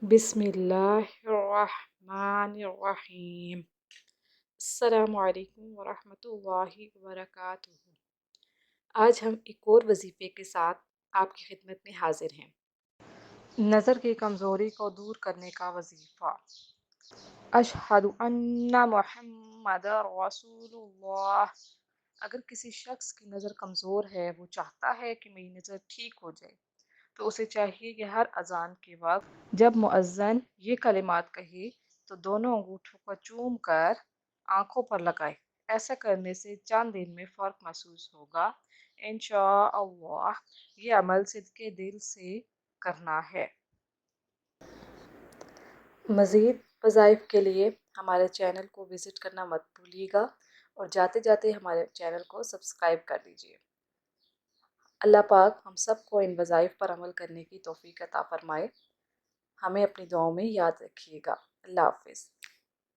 बिस्मिल्लाहिर्रहमानिर्रहीम। अस्सलामु अलैकुम वरहमतुल्लाहि वबरकातुहू। आज हम एक और वजीफ़े के साथ आपकी खिदमत में हाजिर हैं। नज़र की कमज़ोरी को दूर करने का वजीफ़ा। अशहदु अन्ना मुहम्मदर रसूलुल्लाह। अगर किसी शख्स की नज़र कमज़ोर है, वो चाहता है कि मेरी नज़र ठीक हो जाए, तो उसे चाहिए कि हर अजान के वक्त जब मुअज्जिन ये कलिमात कहे तो दोनों अंगूठों को चूम कर आंखों पर लगाए। ऐसा करने से चंद दिन में फ़र्क महसूस होगा इंशाअल्लाह। ये अमल सिद्के दिल से करना है। मज़ीद वज़ाइफ के लिए हमारे चैनल को विज़िट करना मत भूलिएगा और जाते जाते हमारे चैनल को सब्सक्राइब कर दीजिए। अल्लाह पाक हम सबको इन वज़ाइफ पर अमल करने की तौफ़ीक अता फ़रमाए। हमें अपनी दुआओं में याद रखिएगा। अल्लाह हाफ़िज़।